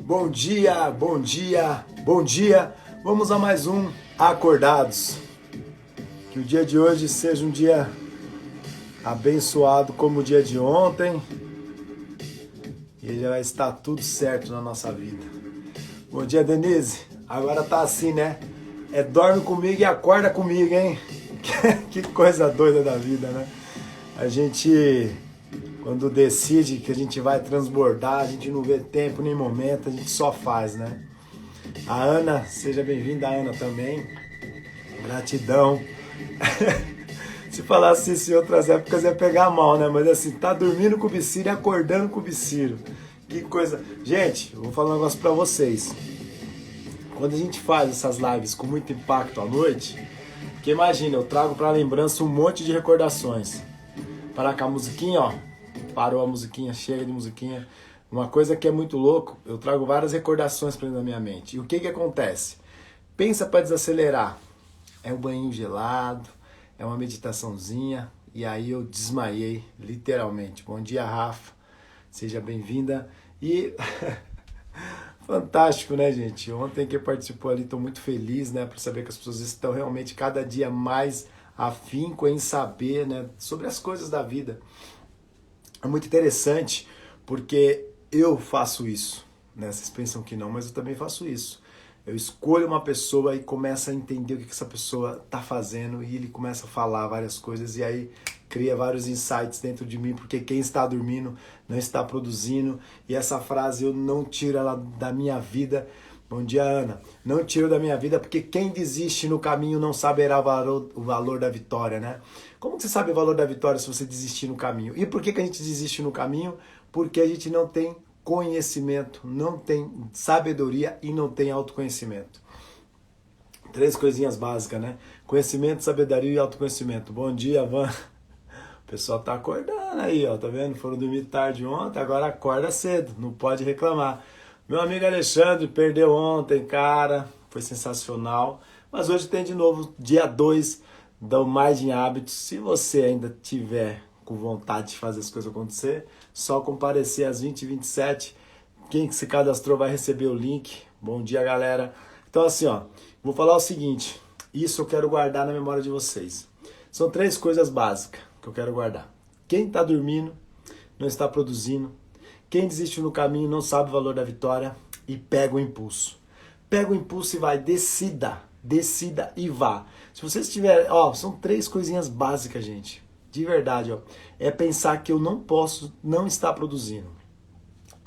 Bom dia, bom dia, bom dia. Vamos a mais um Acordados. Que o dia de hoje seja um dia abençoado como o dia de ontem. E já vai estar tudo certo na nossa vida. Bom dia, Denise. Agora tá assim, né? É dorme comigo e acorda comigo, hein? Que coisa doida da vida, né? A gente, quando decide que a gente vai transbordar, a gente não vê tempo nem momento, a gente só faz, né? A Ana, seja bem-vinda, Ana, também. Gratidão. Se falasse isso em outras épocas ia pegar mal, né? Mas assim, tá dormindo com o Biciro e acordando com o Biciro. Que coisa. Gente, eu vou falar um negócio pra vocês. Quando a gente faz essas lives com muito impacto à noite, porque imagina, eu trago pra lembrança um monte de recordações. Parar com a musiquinha, ó. Parou a musiquinha, chega de musiquinha. Uma coisa que é muito louco, eu trago várias recordações pra dentro da minha mente. E o que que acontece? Pensa pra desacelerar. É um banho gelado, é uma meditaçãozinha. E aí eu desmaiei, literalmente. Bom dia, Rafa. Seja bem-vinda. E fantástico, né, gente? Ontem quem participou ali, estou muito feliz, né, por saber que as pessoas estão realmente cada dia mais afinco em saber, né, sobre as coisas da vida. É muito interessante porque eu faço isso, né? Vocês pensam que não, mas eu também faço isso. Eu escolho uma pessoa e começo a entender o que essa pessoa está fazendo e ele começa a falar várias coisas e aí cria vários insights dentro de mim, porque quem está dormindo não está produzindo. E essa frase eu não tiro ela da minha vida. Bom dia, Ana. Não tiro da minha vida porque quem desiste no caminho não saberá o valor da vitória, né? Como que você sabe o valor da vitória se você desistir no caminho? E por que a gente desiste no caminho? Porque a gente não tem conhecimento, não tem sabedoria e não tem autoconhecimento. Três coisinhas básicas, né? Conhecimento, sabedoria e autoconhecimento. Bom dia, Van. O pessoal tá acordando aí, ó, tá vendo? Foram dormir tarde ontem, agora acorda cedo, não pode reclamar. Meu amigo Alexandre perdeu ontem, cara, foi sensacional. Mas hoje tem de novo, dia 2 do Mais em Hábitos. Se você ainda tiver com vontade de fazer as coisas acontecer, só comparecer às 20h27. Quem que se cadastrou vai receber o link. Bom dia, galera. Então assim, ó, vou falar o seguinte, isso eu quero guardar na memória de vocês. São três coisas básicas que eu quero guardar. Quem está dormindo não está produzindo. Quem desiste no caminho não sabe o valor da vitória e pega o impulso. Pega o impulso e vai, decida e vá. Se vocês tiverem, ó, são três coisinhas básicas, gente. De verdade, ó. É pensar que eu não posso não estar produzindo.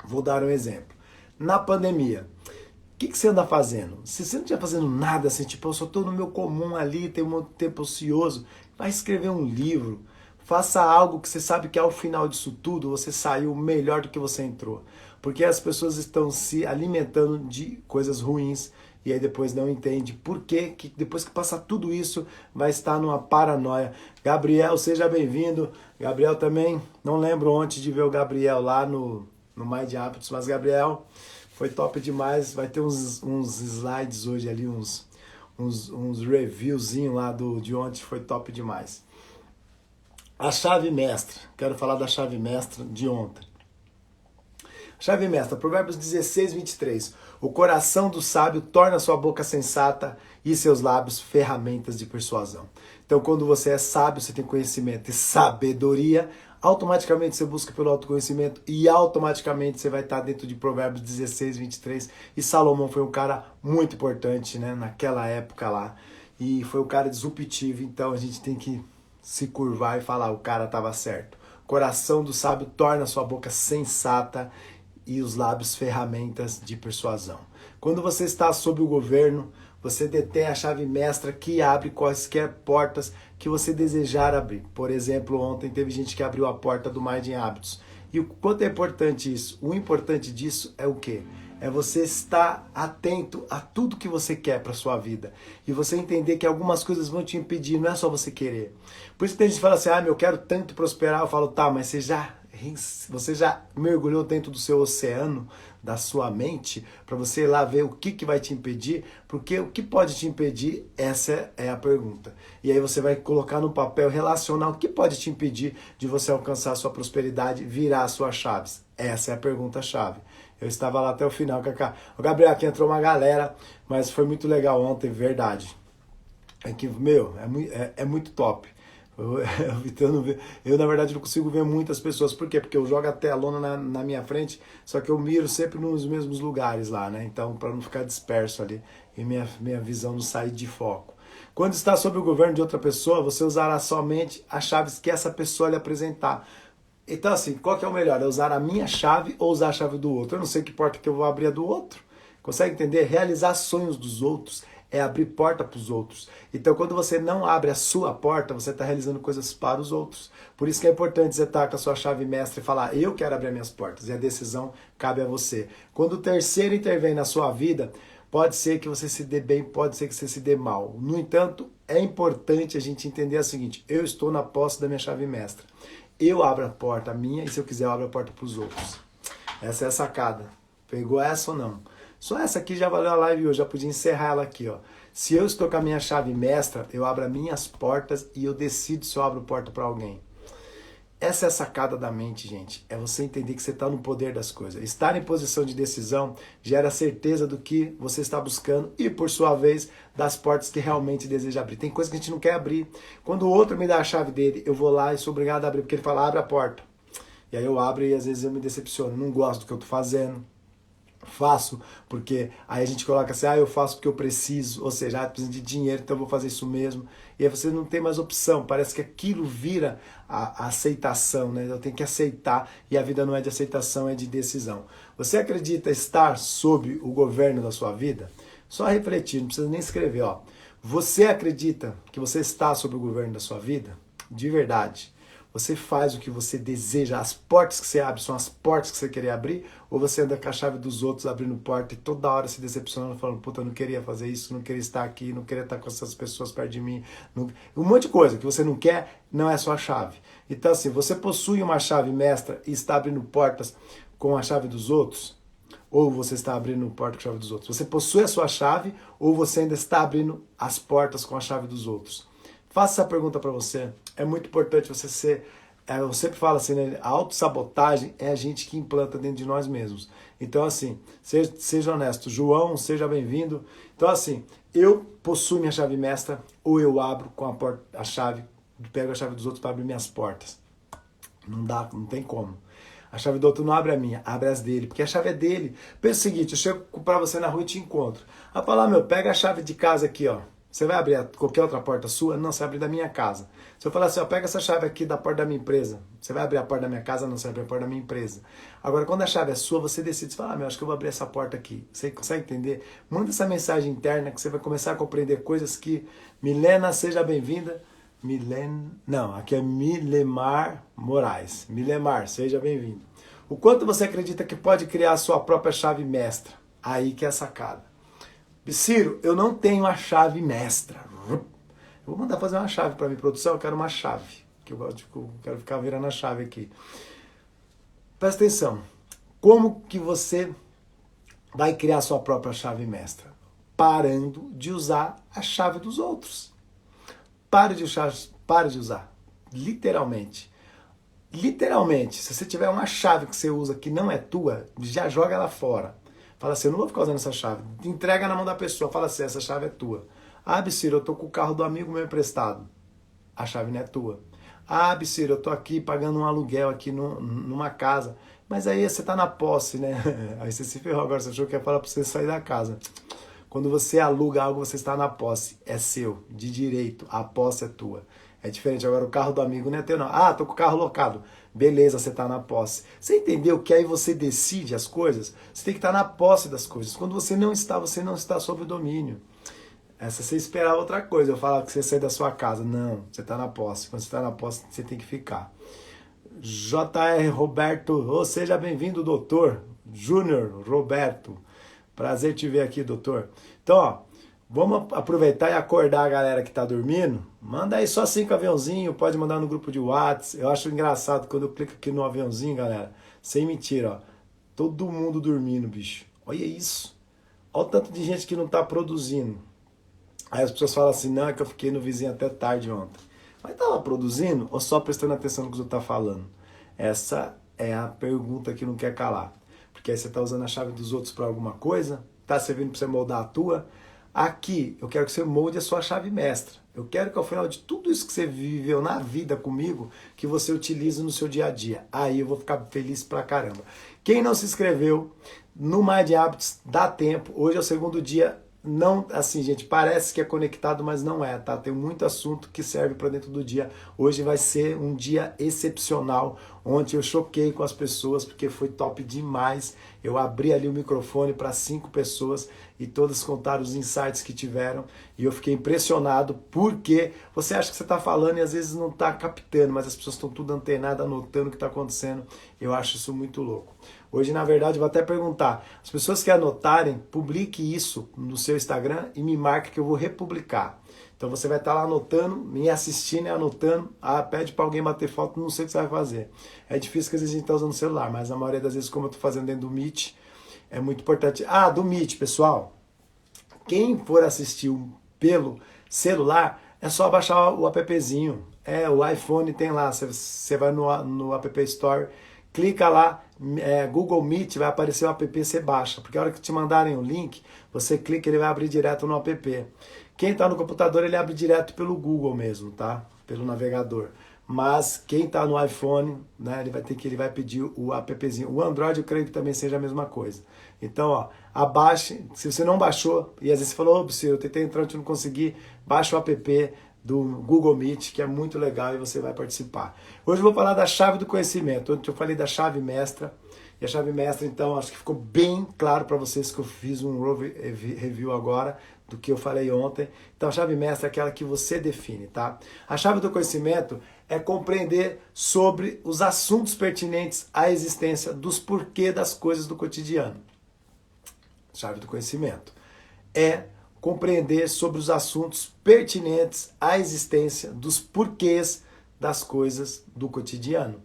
Vou dar um exemplo. Na pandemia, o que você anda fazendo? Se você não estiver fazendo nada, assim, tipo, eu só estou no meu comum ali, tenho um tempo ocioso, vai escrever um livro. Faça algo que você sabe que ao final disso tudo você saiu melhor do que você entrou. Porque as pessoas estão se alimentando de coisas ruins e aí depois não entende por quê, que depois que passar tudo isso vai estar numa paranoia. Gabriel, seja bem-vindo. Gabriel também, não lembro ontem de ver o Gabriel lá no Mind Hábitos, mas Gabriel, foi top demais. Vai ter uns slides hoje ali, uns reviewzinho lá de ontem, foi top demais. A chave mestra, quero falar da chave mestra de ontem. Chave mestra, Provérbios 16:23. O coração do sábio torna sua boca sensata e seus lábios ferramentas de persuasão. Então, quando você é sábio, você tem conhecimento e sabedoria, automaticamente você busca pelo autoconhecimento e automaticamente você vai estar dentro de Provérbios 16:23. E Salomão foi um cara muito importante, né, naquela época lá. E foi um cara disruptivo, então a gente tem que se curvar e falar, o cara estava certo. Coração do sábio torna sua boca sensata e os lábios ferramentas de persuasão. Quando você está sob o governo, você detém a chave mestra que abre quaisquer portas que você desejar abrir. Por exemplo, ontem teve gente que abriu a porta do Mind Hábitos. E o quanto é importante isso? O importante disso é o quê? É você estar atento a tudo que você quer para sua vida. E você entender que algumas coisas vão te impedir, não é só você querer. Por isso que tem gente que fala assim, eu quero tanto prosperar. Eu falo, tá, mas você já mergulhou dentro do seu oceano, da sua mente, para você ir lá ver o que vai te impedir? Porque o que pode te impedir, essa é a pergunta. E aí você vai colocar no papel, relacionar o que pode te impedir de você alcançar a sua prosperidade, virar as suas chaves. Essa é a pergunta-chave. Eu estava lá até o final, Cacá. O Gabriel, aqui entrou uma galera, mas foi muito legal ontem, verdade. É que, meu, é muito top. Eu, na verdade, não consigo ver muitas pessoas. Por quê? Porque eu jogo a telona na minha frente, só que eu miro sempre nos mesmos lugares lá, né? Então, para não ficar disperso ali e minha visão não sair de foco. Quando está sob o governo de outra pessoa, você usará somente as chaves que essa pessoa lhe apresentar. Então, assim, qual que é o melhor? É usar a minha chave ou usar a chave do outro? Eu não sei que porta que eu vou abrir a do outro. Consegue entender? Realizar sonhos dos outros é abrir porta para os outros. Então, quando você não abre a sua porta, você está realizando coisas para os outros. Por isso que é importante você estar com a sua chave mestra e falar, eu quero abrir minhas portas. E a decisão cabe a você. Quando o terceiro intervém na sua vida, pode ser que você se dê bem, pode ser que você se dê mal. No entanto, é importante a gente entender o seguinte, eu estou na posse da minha chave mestra. Eu abro a porta minha e se eu quiser eu abro a porta para os outros. Essa é a sacada. Pegou essa ou não? Só essa aqui já valeu a live hoje, já podia encerrar ela aqui, ó. Se eu estou com a minha chave mestra, eu abro as minhas portas e eu decido se eu abro porta para alguém. Essa é a sacada da mente, gente. É você entender que você está no poder das coisas. Estar em posição de decisão gera certeza do que você está buscando e, por sua vez, das portas que realmente deseja abrir. Tem coisa que a gente não quer abrir. Quando o outro me dá a chave dele, eu vou lá e sou obrigado a abrir, porque ele fala, abre a porta. E aí eu abro e às vezes eu me decepciono. Não gosto do que eu estou fazendo. Faço, porque aí a gente coloca assim, eu faço porque eu preciso, ou seja, eu preciso de dinheiro, então eu vou fazer isso mesmo. E aí você não tem mais opção, parece que aquilo vira a aceitação, né? Eu tenho que aceitar, e a vida não é de aceitação, é de decisão. Você acredita estar sob o governo da sua vida? Só refletir, não precisa nem escrever, ó. Você acredita que você está sob o governo da sua vida? De verdade. Você faz o que você deseja, as portas que você abre são as portas que você queria abrir, ou você anda com a chave dos outros abrindo porta e toda hora se decepcionando, falando, puta, eu não queria fazer isso, não queria estar aqui, não queria estar com essas pessoas perto de mim. Não... Um monte de coisa que você não quer, não é sua chave. Então assim, você possui uma chave mestra e está abrindo portas com a chave dos outros, ou você está abrindo porta com a chave dos outros? Você possui a sua chave, ou você ainda está abrindo as portas com a chave dos outros? Faça essa pergunta para você. É muito importante você ser... eu sempre falo assim, né? A autossabotagem é a gente que implanta dentro de nós mesmos. Então, assim, seja honesto. João, seja bem-vindo. Então, assim, eu possuo minha chave mestra ou eu abro com a chave, pego a chave dos outros para abrir minhas portas. Não dá, não tem como. A chave do outro não abre a minha, abre as dele, porque a chave é dele. Pensa o seguinte, eu chego para você na rua e te encontro. Vai falar, pega a chave de casa aqui, ó. Você vai abrir qualquer outra porta sua? Não, você vai abrir da minha casa. Se eu falar assim, ó, pega essa chave aqui da porta da minha empresa. Você vai abrir a porta da minha casa? Não, você vai abrir a porta da minha empresa. Agora, quando a chave é sua, você decide, você fala, acho que eu vou abrir essa porta aqui. Você consegue entender? Manda essa mensagem interna que você vai começar a compreender coisas que... Milena, seja bem-vinda. Não, aqui é Milemar Moraes. Milemar, seja bem-vindo. O quanto você acredita que pode criar a sua própria chave mestra? Aí que é a sacada. Ciro, eu não tenho a chave mestra. Eu vou mandar fazer uma chave para minha produção, eu quero uma chave. Que eu quero ficar virando a chave aqui. Presta atenção. Como que você vai criar a sua própria chave mestra? Parando de usar a chave dos outros. Pare de usar. Literalmente. Literalmente. Se você tiver uma chave que você usa que não é tua, já joga ela fora. Fala assim, eu não vou ficar usando essa chave. Entrega na mão da pessoa. Fala assim, essa chave é tua. Ciro, eu tô com o carro do amigo meu emprestado. A chave não é tua. Ciro, eu tô aqui pagando um aluguel aqui numa casa. Mas aí você tá na posse, né? Aí você se ferrou agora, você achou que ia falar pra você sair da casa. Quando você aluga algo, você está na posse. É seu, de direito. A posse é tua. É diferente. Agora o carro do amigo não é teu, não. Tô com o carro locado. Beleza, você está na posse. Você entendeu que aí você decide as coisas? Você tem que estar na posse das coisas. Quando você não está sob o domínio. Essa você esperava outra coisa. Eu falava que você sai da sua casa. Não, você está na posse. Quando você está na posse, você tem que ficar. J.R. Roberto, seja bem-vindo, doutor. Júnior Roberto. Prazer te ver aqui, doutor. Então, ó, vamos aproveitar e acordar a galera que tá dormindo. Manda aí só 5 aviãozinhos, pode mandar no grupo de WhatsApp. Eu acho engraçado quando eu clico aqui no aviãozinho, galera. Sem mentira, ó. Todo mundo dormindo, bicho. Olha isso. Olha o tanto de gente que não tá produzindo. Aí as pessoas falam assim, não, é que eu fiquei no vizinho até tarde ontem. Mas tava produzindo ou só prestando atenção no que você tá falando? Essa é a pergunta que não quer calar. porque aí você está usando a chave dos outros para alguma coisa, está servindo para você moldar a tua. Aqui, eu quero que você molde a sua chave mestra. Eu quero que ao final de tudo isso que você viveu na vida comigo, que você utilize no seu dia a dia. Aí eu vou ficar feliz pra caramba. Quem não se inscreveu no Mind Habits, dá tempo. Hoje é o segundo dia. Não, assim, gente, parece que é conectado, mas não é, tá? Tem muito assunto que serve para dentro do dia. Hoje vai ser um dia excepcional. Ontem eu choquei com as pessoas porque foi top demais. Eu abri ali o microfone para 5 pessoas e todas contaram os insights que tiveram. E eu fiquei impressionado porque você acha que você está falando e às vezes não está captando, mas as pessoas estão tudo antenadas, anotando o que está acontecendo. Eu acho isso muito louco. Hoje, na verdade, eu vou até perguntar. As pessoas que anotarem, publique isso no seu Instagram e me marque que eu vou republicar. Então você vai estar lá anotando, me assistindo e anotando. Ah, pede para alguém bater foto, não sei o que você vai fazer. É difícil que às vezes a gente está usando o celular, mas a maioria das vezes, como eu estou fazendo dentro do Meet, é muito importante. Ah, do Meet, pessoal. Quem for assistir pelo celular, é só baixar o appzinho. O iPhone tem lá, você vai no App Store, clica lá, Google Meet, vai aparecer o app, você baixa. Porque a hora que te mandarem o link, você clica, ele vai abrir direto no app. Quem está no computador, ele abre direto pelo Google mesmo, tá? Pelo navegador. Mas quem está no iPhone, né, ele vai pedir o appzinho. O Android eu creio que também seja a mesma coisa. Então, ó, abaixe. Se você não baixou, e às vezes você falou, eu tentei entrar, eu não consegui, baixa o app do Google Meet, que é muito legal e você vai participar. Hoje eu vou falar da chave do conhecimento. Ontem eu falei da chave mestra. E a chave mestra, então, acho que ficou bem claro para vocês que eu fiz um review agora do que eu falei ontem. Então, a chave mestra é aquela que você define, tá? A chave do conhecimento é compreender sobre os assuntos pertinentes à existência dos porquê das coisas do cotidiano. Chave do conhecimento é compreender sobre os assuntos pertinentes à existência dos porquês das coisas do cotidiano.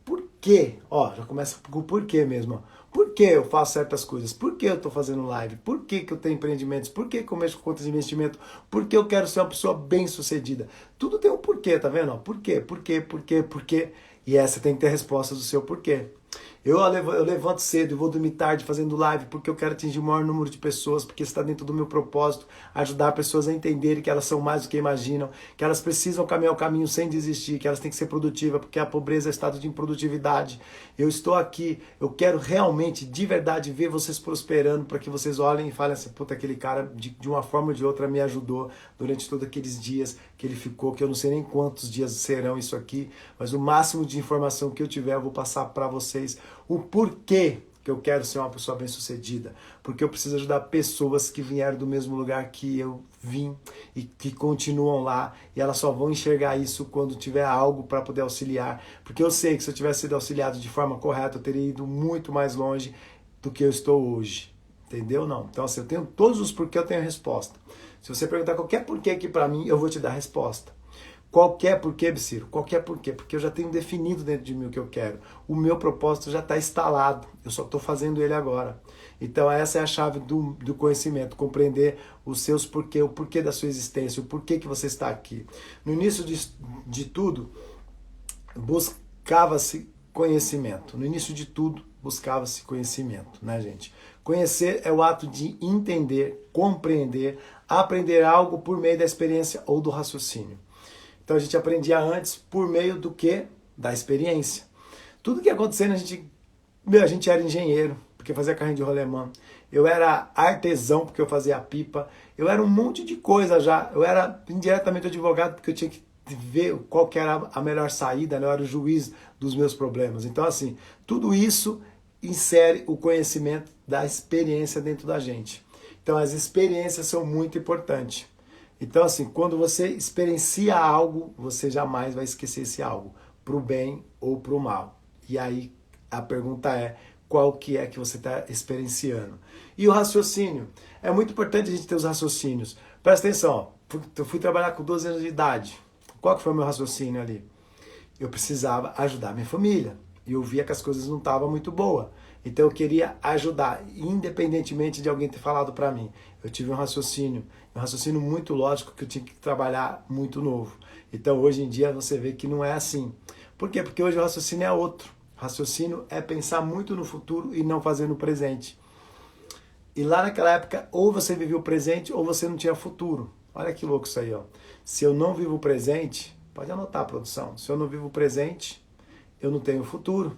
Por quê? Ó, já começa com o porquê mesmo. Ó. Por que eu faço certas coisas? Por que eu estou fazendo live? Por que eu tenho empreendimentos? Por que eu mexo com contas de investimento? Por que eu quero ser uma pessoa bem-sucedida? Tudo tem um porquê, tá vendo? Por quê? Por quê? Por quê? Por quê? E essa tem que ter resposta do seu porquê. Eu levanto cedo e vou dormir tarde fazendo live porque eu quero atingir o maior número de pessoas, porque está dentro do meu propósito, ajudar pessoas a entenderem que elas são mais do que imaginam, que elas precisam caminhar o caminho sem desistir, que elas têm que ser produtivas, porque a pobreza é estado de improdutividade. Eu estou aqui, eu quero realmente, de verdade, ver vocês prosperando, para que vocês olhem e falem assim, puta, aquele cara de uma forma ou de outra me ajudou durante todos aqueles dias que ele ficou, que eu não sei nem quantos dias serão isso aqui, mas o máximo de informação que eu tiver eu vou passar para vocês. O porquê que eu quero ser uma pessoa bem-sucedida. Porque eu preciso ajudar pessoas que vieram do mesmo lugar que eu vim e que continuam lá. E elas só vão enxergar isso quando tiver algo para poder auxiliar. Porque eu sei que se eu tivesse sido auxiliado de forma correta, eu teria ido muito mais longe do que eu estou hoje. Entendeu? Não. Então, assim, eu tenho todos os porquê, eu tenho a resposta. Se você perguntar qualquer porquê aqui para mim, eu vou te dar a resposta. Qualquer porquê, Biciro, qualquer porquê, porque eu já tenho definido dentro de mim o que eu quero. O meu propósito já está instalado, eu só estou fazendo ele agora. Então essa é a chave do conhecimento, compreender os seus porquê, o porquê da sua existência, o porquê que você está aqui. No início de tudo, buscava-se conhecimento. No início de tudo, buscava-se conhecimento, né, gente? Conhecer é o ato de entender, compreender, aprender algo por meio da experiência ou do raciocínio. Então a gente aprendia antes por meio do quê? Da experiência. Tudo que acontecia, a gente era engenheiro, porque fazia carrinho de rolemã. Eu era artesão, porque eu fazia pipa. Eu era um monte de coisa já. Eu era indiretamente advogado, porque eu tinha que ver qual que era a melhor saída, né? Eu era o juiz dos meus problemas. Então, assim, tudo isso insere o conhecimento da experiência dentro da gente. Então, as experiências são muito importantes. Então, assim, quando você experiencia algo, você jamais vai esquecer esse algo, para o bem ou para o mal. E aí, a pergunta é, qual que é que você está experienciando? E o raciocínio? É muito importante a gente ter os raciocínios. Presta atenção, ó, eu fui trabalhar com 12 anos de idade. Qual que foi o meu raciocínio ali? Eu precisava ajudar minha família. E eu via que as coisas não estavam muito boas. Então eu queria ajudar, independentemente de alguém ter falado para mim. Eu tive um raciocínio muito lógico que eu tinha que trabalhar muito novo. Então hoje em dia você vê que não é assim. Por quê? Porque hoje o raciocínio é outro. Raciocínio é pensar muito no futuro e não fazer no presente. E lá naquela época, ou você vivia o presente ou você não tinha futuro. Olha que louco isso aí, ó. Se eu não vivo o presente, pode anotar, produção. Se eu não vivo o presente, eu não tenho futuro.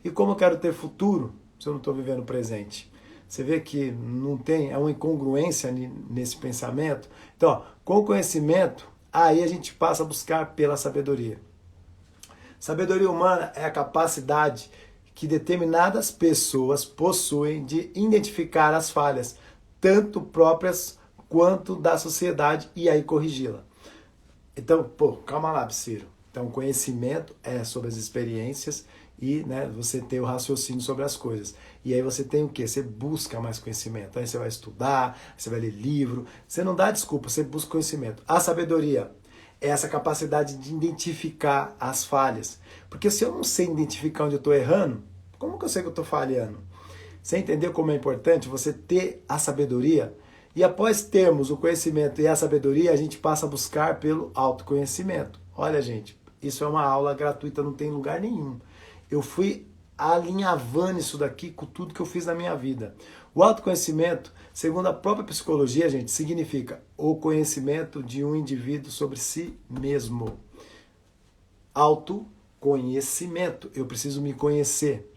E como eu quero ter futuro se eu não estou vivendo o presente? Você vê que não tem, é uma incongruência nesse pensamento. Então, ó, com o conhecimento, aí a gente passa a buscar pela sabedoria. Sabedoria humana é a capacidade que determinadas pessoas possuem de identificar as falhas, tanto próprias quanto da sociedade, e aí corrigi-la. Então, calma lá, Ciro. Então, conhecimento é sobre as experiências e, né, você tem o raciocínio sobre as coisas. E aí você tem o quê? Você busca mais conhecimento. Aí você vai estudar, você vai ler livro. Você não dá desculpa, você busca conhecimento. A sabedoria é essa capacidade de identificar as falhas. Porque se eu não sei identificar onde eu estou errando, como que eu sei que eu estou falhando? Você entendeu como é importante você ter a sabedoria? E após termos o conhecimento e a sabedoria, a gente passa a buscar pelo autoconhecimento. Olha, gente, isso é uma aula gratuita, não tem lugar nenhum. Eu fui alinhavando isso daqui com tudo que eu fiz na minha vida. O autoconhecimento, segundo a própria psicologia, gente, significa o conhecimento de um indivíduo sobre si mesmo. Autoconhecimento. Eu preciso me conhecer.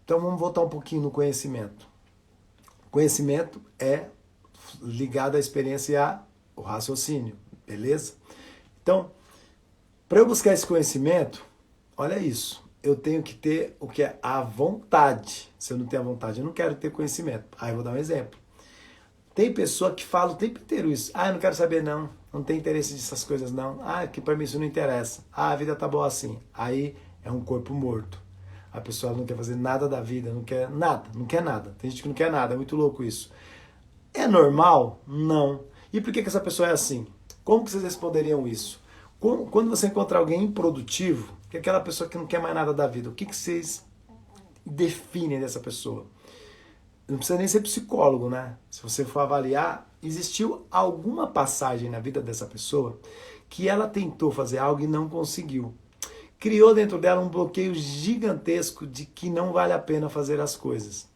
Então vamos voltar um pouquinho no conhecimento. Conhecimento é ligado à experiência e ao raciocínio, beleza? Então, para eu buscar esse conhecimento, olha isso, eu tenho que ter o que é a vontade. Se eu não tenho a vontade, eu não quero ter conhecimento. Aí eu vou dar um exemplo. Tem pessoa que fala o tempo inteiro isso. Ah, eu não quero saber não, não tem interesse nessas coisas não. Ah, que para mim isso não interessa. Ah, a vida tá boa assim. Aí é um corpo morto. A pessoa não quer fazer nada da vida, não quer nada, não quer nada. Tem gente que não quer nada, é muito louco isso. É normal? Não. E por que essa pessoa é assim? Como que vocês responderiam isso? Quando você encontrar alguém improdutivo, que é aquela pessoa que não quer mais nada da vida, o que vocês definem dessa pessoa? Não precisa nem ser psicólogo, né? Se você for avaliar, existiu alguma passagem na vida dessa pessoa que ela tentou fazer algo e não conseguiu. Criou dentro dela um bloqueio gigantesco de que não vale a pena fazer as coisas.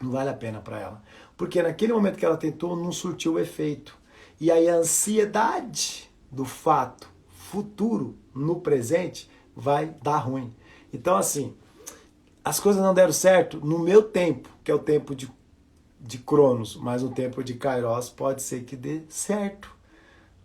Não vale a pena para ela. Porque naquele momento que ela tentou, não surtiu o efeito. E aí a ansiedade do fato futuro no presente vai dar ruim. Então, assim, as coisas não deram certo no meu tempo, que é o tempo de Cronos, mas o tempo de Kairos pode ser que dê certo.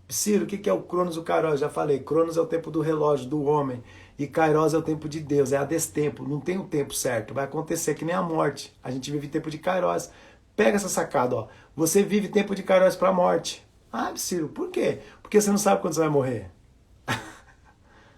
Ciro, o que é o Cronos e o Kairos? Já falei, Cronos é o tempo do relógio, do homem, e Kairos é o tempo de Deus, é a destempo, não tem um tempo certo, vai acontecer que nem a morte, a gente vive tempo de Kairos. Pega essa sacada, ó. Você vive tempo de Kairos para a morte. Ah, Ciro, por quê? Porque você não sabe quando você vai morrer.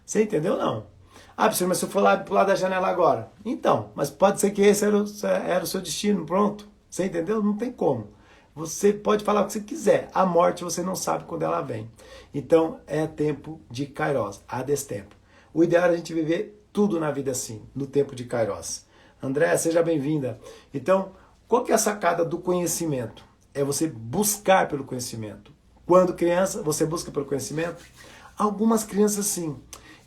Você entendeu não? Ah, Ciro, mas se eu for lá pro lado da janela agora? Então, mas pode ser que esse era o seu destino, pronto. Você entendeu? Não tem como. Você pode falar o que você quiser. A morte você não sabe quando ela vem. Então é tempo de Kairos, a destempo. O ideal é a gente viver tudo na vida assim, no tempo de Kairos. André, seja bem-vinda. Então, qual que é a sacada do conhecimento? É você buscar pelo conhecimento. Quando criança, você busca pelo conhecimento? Algumas crianças sim.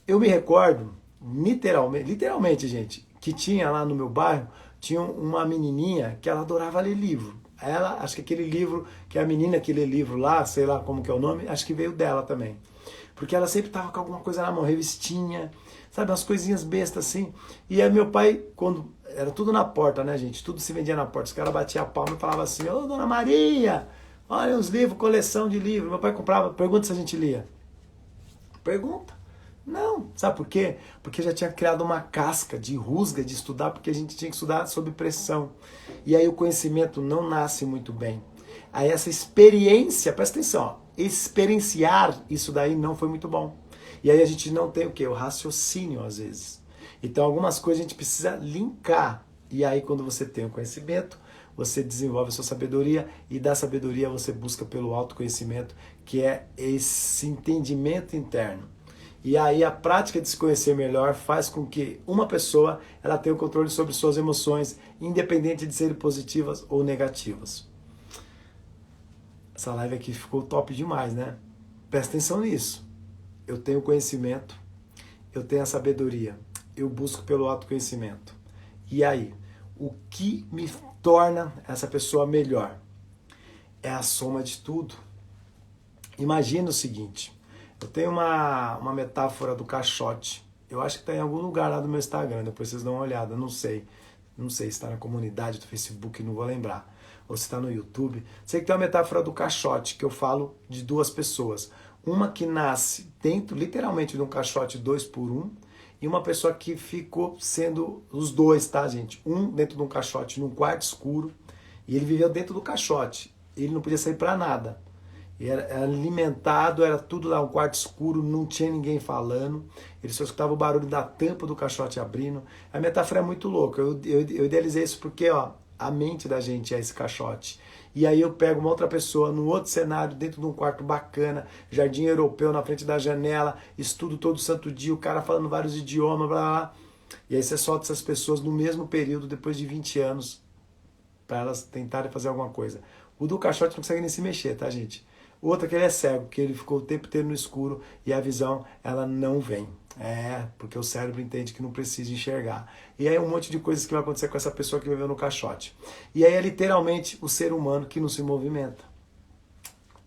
Eu me recordo, literalmente, gente, que tinha lá no meu bairro, tinha uma menininha que ela adorava ler livro. Ela, acho que aquele livro, que a menina que lê livro lá, sei lá como que é o nome, acho que veio dela também. Porque ela sempre tava com alguma coisa na mão, revistinha, sabe, umas coisinhas bestas assim. E aí meu pai, quando era tudo na porta, né, gente? Tudo se vendia na porta. Os caras batiam a palma e falavam assim: ô, dona Maria, olha os livros, coleção de livros. Meu pai comprava, pergunta se a gente lia. Pergunta. Não, sabe por quê? Porque já tinha criado uma casca de rusga de estudar, porque a gente tinha que estudar sob pressão. E aí o conhecimento não nasce muito bem. Aí essa experiência, presta atenção, ó, experienciar isso daí não foi muito bom. E aí a gente não tem o quê? O raciocínio às vezes. Então algumas coisas a gente precisa linkar. E aí quando você tem o conhecimento, você desenvolve a sua sabedoria e da sabedoria você busca pelo autoconhecimento, que é esse entendimento interno. E aí a prática de se conhecer melhor faz com que uma pessoa ela tenha o controle sobre suas emoções, independente de serem positivas ou negativas. Essa live aqui ficou top demais, né? Presta atenção nisso. Eu tenho conhecimento, eu tenho a sabedoria. eu busco pelo autoconhecimento. E aí, o que me torna essa pessoa melhor? É a soma de tudo. Imagina o seguinte, eu tenho uma metáfora do caixote. Eu acho que está em algum lugar lá do meu Instagram, depois vocês dão uma olhada, não sei. Não sei se está na comunidade do Facebook, não vou lembrar. Ou se está no YouTube. Sei que tem uma metáfora do caixote, que eu falo de duas pessoas. Uma que nasce dentro, literalmente, de um caixote 2x1, e uma pessoa que ficou sendo os dois, tá, gente? Um dentro de um caixote, num quarto escuro, e ele viveu dentro do caixote. Ele não podia sair para nada. Era alimentado, era tudo lá, um quarto escuro, não tinha ninguém falando. Ele só escutava o barulho da tampa do caixote abrindo. A metáfora é muito louca. Eu idealizei isso porque, ó, a mente da gente é esse caixote. E aí eu pego uma outra pessoa num outro cenário, dentro de um quarto bacana, jardim europeu na frente da janela, estudo todo santo dia, o cara falando vários idiomas, blá, blá, blá. E aí você solta essas pessoas no mesmo período, depois de 20 anos, para elas tentarem fazer alguma coisa. O do caixote não consegue nem se mexer, tá, gente? O outro é que ele é cego, que ele ficou o tempo inteiro no escuro e a visão, ela não vem. Porque o cérebro entende que não precisa enxergar. E aí um monte de coisas que vai acontecer com essa pessoa que viveu no caixote. E aí é literalmente o ser humano que não se movimenta.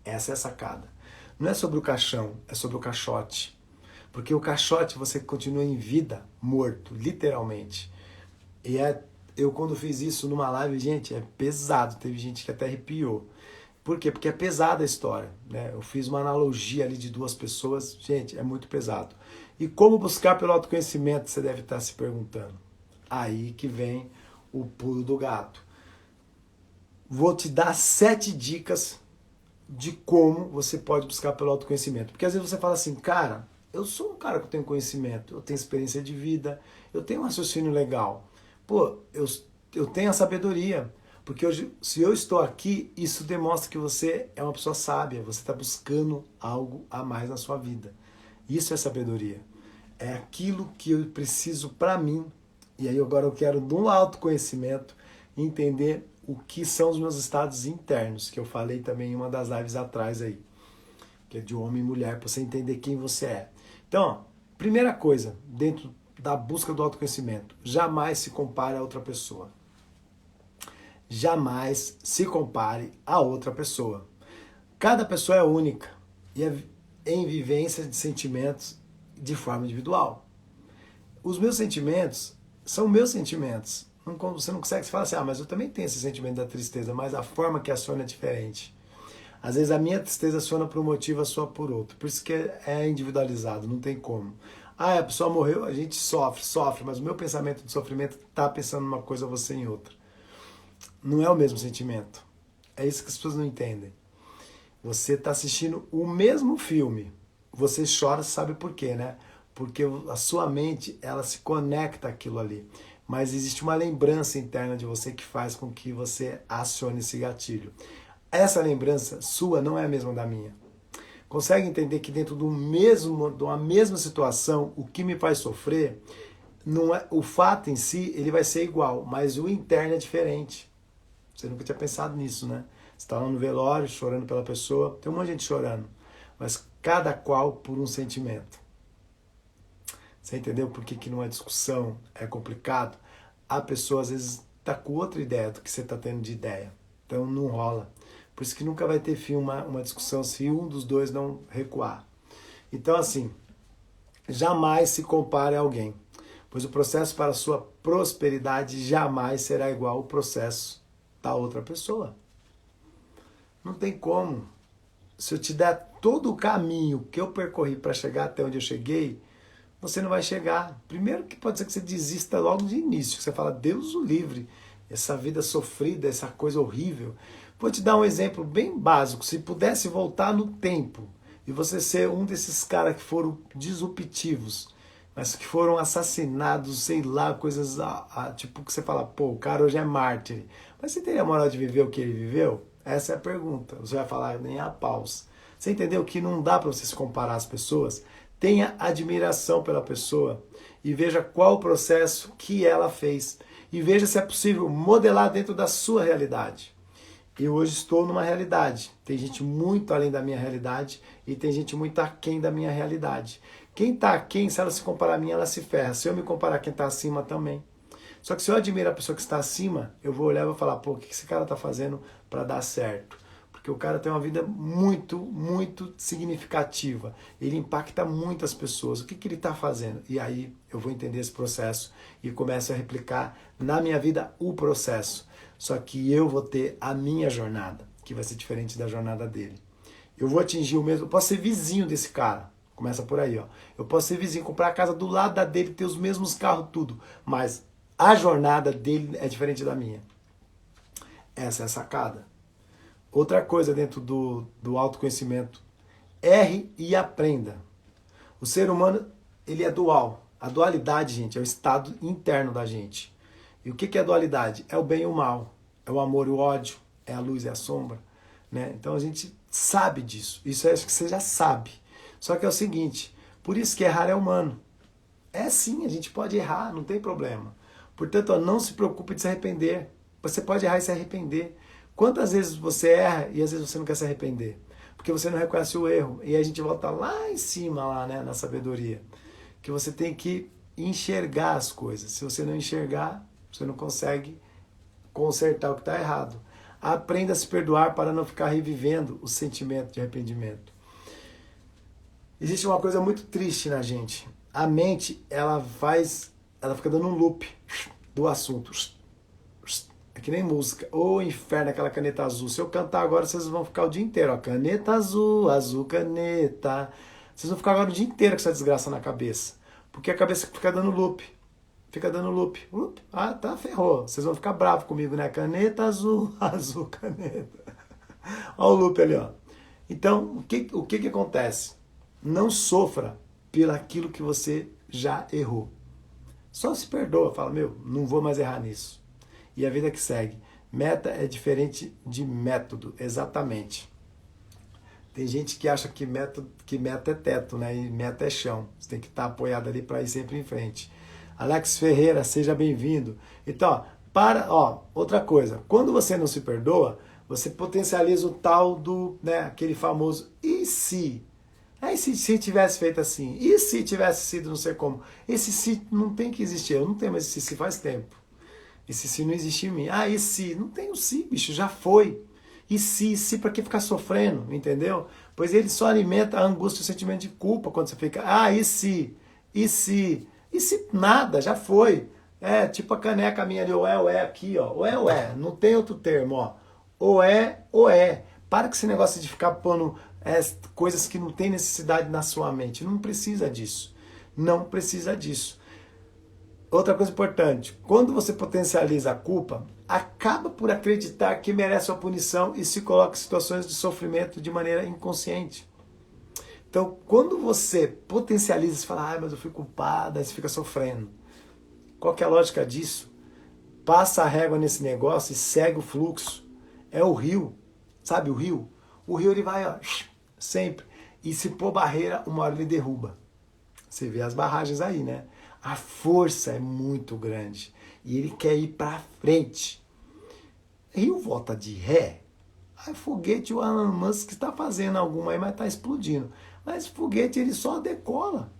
Essa é a sacada. Não é sobre o caixão, é sobre o caixote. Porque o caixote você continua em vida, morto, literalmente. E eu quando fiz isso numa live, gente, é pesado. Teve gente que até arrepiou. Por quê? Porque é pesada a história, né? Eu fiz uma analogia ali de duas pessoas, gente, é muito pesado. E como buscar pelo autoconhecimento, você deve estar se perguntando. Aí que vem o pulo do gato. Vou te dar 7 dicas de como você pode buscar pelo autoconhecimento. Porque às vezes você fala assim, cara, eu sou um cara que tem conhecimento, eu tenho experiência de vida, eu tenho um raciocínio legal. Pô, eu tenho a sabedoria. Porque hoje, se eu estou aqui, isso demonstra que você é uma pessoa sábia, você está buscando algo a mais na sua vida. Isso é sabedoria. É aquilo que eu preciso para mim. E aí agora eu quero, de um autoconhecimento, entender o que são os meus estados internos, que eu falei também em uma das lives atrás aí, que é de homem e mulher, para você entender quem você é. Então, ó, primeira coisa, dentro da busca do autoconhecimento, jamais se compare a outra pessoa. Jamais se compare a outra pessoa. Cada pessoa é única e é em vivência de sentimentos de forma individual. Os meus sentimentos são meus sentimentos. Você não consegue falar assim, mas eu também tenho esse sentimento da tristeza, mas a forma que aciona é diferente. Às vezes a minha tristeza aciona por um motivo, a sua por outro. Por isso que é individualizado, não tem como. A pessoa morreu, a gente sofre, mas o meu pensamento de sofrimento está pensando numa coisa, você em outra. Não é o mesmo sentimento. É isso que as pessoas não entendem. Você está assistindo o mesmo filme. Você chora, sabe por quê, né? Porque a sua mente, ela se conecta àquilo ali. Mas existe uma lembrança interna de você que faz com que você acione esse gatilho. Essa lembrança sua não é a mesma da minha. Consegue entender que dentro de uma mesma situação, o que me faz sofrer, não é, o fato em si, ele vai ser igual, mas o interno é diferente. Você nunca tinha pensado nisso, né? Você está lá no velório, chorando pela pessoa, tem um monte de gente chorando, mas cada qual por um sentimento. Você entendeu por que não é discussão, é complicado? A pessoa às vezes está com outra ideia do que você está tendo de ideia, então não rola. Por isso que nunca vai ter fim uma discussão se um dos dois não recuar. Então assim, jamais se compare a alguém, pois o processo para a sua prosperidade jamais será igual ao processo da outra pessoa. Não tem como. Se eu te der todo o caminho que eu percorri para chegar até onde eu cheguei, você não vai chegar. Primeiro que pode ser que você desista logo de início, que você fala, Deus o livre, essa vida sofrida, essa coisa horrível. Vou te dar um exemplo bem básico. Se pudesse voltar no tempo e você ser um desses caras que foram disruptivos, mas que foram assassinados, sei lá, coisas tipo que você fala, pô, o cara hoje é mártir. Mas você teria a moral de viver o que ele viveu? Essa é a pergunta. Você vai falar, nem a paus. Você entendeu que não dá para você se comparar às pessoas? Tenha admiração pela pessoa e veja qual o processo que ela fez. E veja se é possível modelar dentro da sua realidade. Eu hoje estou numa realidade. Tem gente muito além da minha realidade e tem gente muito aquém da minha realidade. Quem está aquém, se ela se comparar a mim, ela se ferra. Se eu me comparar a quem está acima também. Só que se eu admirar a pessoa que está acima, eu vou olhar e vou falar, pô, o que esse cara está fazendo para dar certo? Porque o cara tem uma vida muito, muito significativa. Ele impacta muitas pessoas. O que ele está fazendo? E aí eu vou entender esse processo e começo a replicar na minha vida o processo. Só que eu vou ter a minha jornada, que vai ser diferente da jornada dele. Eu vou atingir o mesmo, eu posso ser vizinho desse cara. Começa por aí, ó. Eu posso ser vizinho, comprar a casa do lado da dele, ter os mesmos carros, tudo. Mas a jornada dele é diferente da minha. Essa é a sacada. Outra coisa dentro do autoconhecimento. Erre e aprenda. O ser humano, ele é dual. A dualidade, gente, é o estado interno da gente. E o que é a dualidade? É o bem e o mal. É o amor e o ódio. É a luz e a sombra. Né? Então a gente sabe disso. Isso eu acho que você já sabe. Só que é o seguinte, por isso que errar é humano. É sim, a gente pode errar, não tem problema. Portanto, ó, não se preocupe de se arrepender. Você pode errar e se arrepender. Quantas vezes você erra e às vezes você não quer se arrepender? Porque você não reconhece o erro. E aí a gente volta lá em cima, lá, né, na sabedoria. Que você tem que enxergar as coisas. Se você não enxergar, você não consegue consertar o que está errado. Aprenda a se perdoar para não ficar revivendo o sentimento de arrependimento. Existe uma coisa muito triste na gente. A mente, ela fica dando um loop do assunto. É que nem música. Ô inferno, aquela caneta azul. Se eu cantar agora, vocês vão ficar o dia inteiro. Ó, caneta azul, azul caneta. Vocês vão ficar agora o dia inteiro com essa desgraça na cabeça. Porque a cabeça fica dando loop. Fica dando loop. Ah, tá, ferrou. Vocês vão ficar bravos comigo, né? Caneta azul, azul caneta. Olha o loop ali, ó. Então, o que acontece? Não sofra pelaquilo que você já errou. Só se perdoa, fala, meu, não vou mais errar nisso. E a vida que segue. Meta é diferente de método, exatamente. Tem gente que acha que meta é teto, né? E meta é chão. Você tem que estar apoiado ali para ir sempre em frente. Alex Ferreira, seja bem-vindo. Então, outra coisa. Quando você não se perdoa, você potencializa o tal do, né, aquele famoso e se? E se tivesse feito assim? E se tivesse sido não sei como? Esse se não tem que existir. Eu não tenho mais esse se faz tempo. Esse se não existe em mim. Ah, e se? Não tem o se, bicho, já foi. E se pra que ficar sofrendo, entendeu? Pois ele só alimenta a angústia e o sentimento de culpa quando você fica, e se? E se? E se nada, já foi. É, tipo a caneca minha ali, ou é aqui, ó. Ou é, não tem outro termo, ó. Ou é. Para com esse negócio de ficar pondo coisas que não tem necessidade na sua mente. Não precisa disso. Não precisa disso. Outra coisa importante, quando você potencializa a culpa, acaba por acreditar que merece uma punição e se coloca em situações de sofrimento de maneira inconsciente. Então, quando você potencializa, você fala, mas eu fui culpada, aí você fica sofrendo. Qual que é a lógica disso? Passa a régua nesse negócio e segue o fluxo. É o rio, sabe o rio? O rio ele vai, ó, sempre. E se pôr barreira, uma hora ele derruba. Você vê as barragens aí, né? A força é muito grande. E ele quer ir para frente. Rio volta de ré. Aí foguete, o Elon Musk está fazendo alguma aí, mas está explodindo. Mas foguete ele só decola.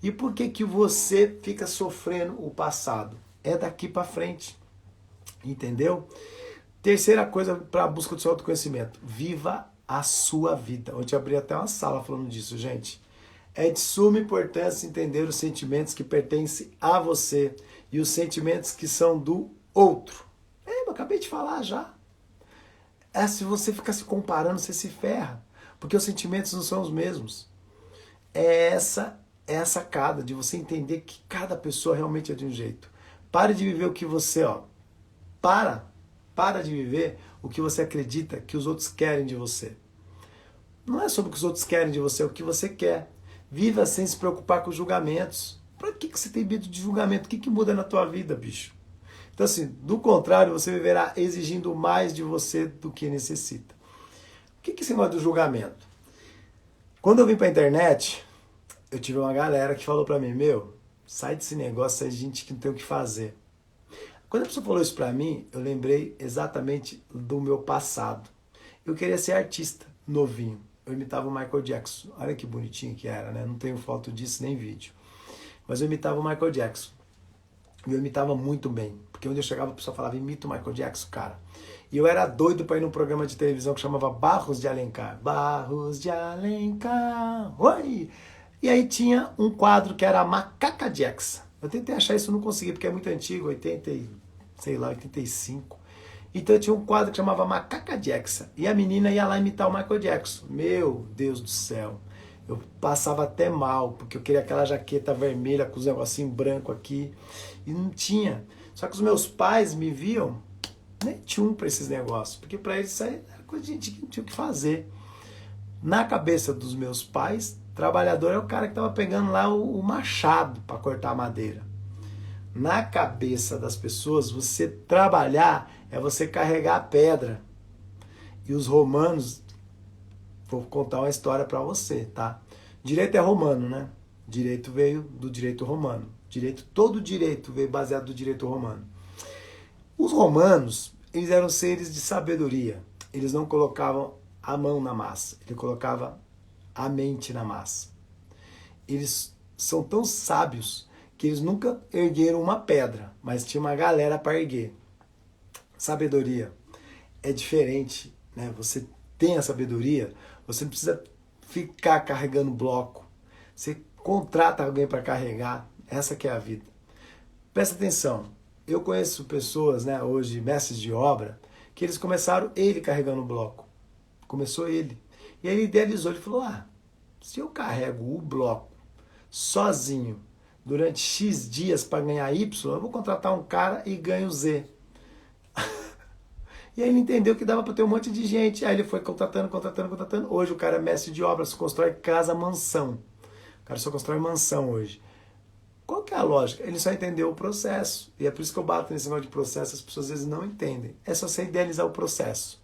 E por que que você fica sofrendo o passado? É daqui para frente. Entendeu? Terceira coisa para a busca do seu autoconhecimento. Viva a sua vida. Ontem eu abri até uma sala falando disso, gente. É de suma importância entender os sentimentos que pertencem a você e os sentimentos que são do outro. Eu acabei de falar já. Se você ficar se comparando, você se ferra. Porque os sentimentos não são os mesmos. É a sacada de você entender que cada pessoa realmente é de um jeito. Pare de viver o que você, Para de viver o que você acredita que os outros querem de você. Não é sobre o que os outros querem de você, é o que você quer. Viva sem se preocupar com julgamentos. Pra que você tem medo de julgamento? O que muda na tua vida, bicho? Então, assim, do contrário, você viverá exigindo mais de você do que necessita. O que é esse negócio do julgamento? Quando eu vim pra internet, eu tive uma galera que falou pra mim, sai desse negócio, é gente que não tem o que fazer. Quando a pessoa falou isso pra mim, eu lembrei exatamente do meu passado. Eu queria ser artista, novinho. eu imitava o Michael Jackson. Olha que bonitinho que era, né? Não tenho foto disso nem vídeo. Mas eu imitava o Michael Jackson. E eu imitava muito bem. Porque onde eu chegava, a pessoa falava, imita o Michael Jackson, cara. E eu era doido para ir num programa de televisão que chamava Barros de Alencar. Barros de Alencar, oi! E aí tinha um quadro que era a Macaca Jackson. Eu tentei achar isso, não consegui, porque é muito antigo, 85. Então tinha um quadro que chamava Macaca Jackson. E a menina ia lá imitar o Michael Jackson. Meu Deus do céu. Eu passava até mal, porque eu queria aquela jaqueta vermelha com os negocinhos branco aqui. E não tinha. Só que os meus pais me viam, nem tinham para esses negócios. Porque para eles isso aí era coisa de gente que não tinha o que fazer. Na cabeça dos meus pais, trabalhador é o cara que estava pegando lá o machado para cortar a madeira. Na cabeça das pessoas, você trabalhar é você carregar a pedra. E os romanos, vou contar uma história para você, tá? Direito é romano, né? Direito veio do direito romano. Todo direito veio baseado do direito romano. Os romanos, eles eram seres de sabedoria. Eles não colocavam a mão na massa, ele colocava a mente na massa. Eles são tão sábios que eles nunca ergueram uma pedra, mas tinha uma galera para erguer. Sabedoria é diferente, né? Você tem a sabedoria, você não precisa ficar carregando bloco. Você contrata alguém para carregar, essa que é a vida. Presta atenção, eu conheço pessoas, né, hoje, mestres de obra, que eles começaram ele carregando o bloco. Começou ele. E aí ele idealizou, ele falou, se eu carrego o bloco sozinho durante X dias para ganhar Y, eu vou contratar um cara e ganho Z. E aí ele entendeu que dava para ter um monte de gente. Aí ele foi contratando. Hoje o cara é mestre de obras, constrói casa, mansão. O cara só constrói mansão hoje. Qual que é a lógica? Ele só entendeu o processo. E é por isso que eu bato nesse negócio de processo, as pessoas às vezes não entendem. É só você idealizar o processo.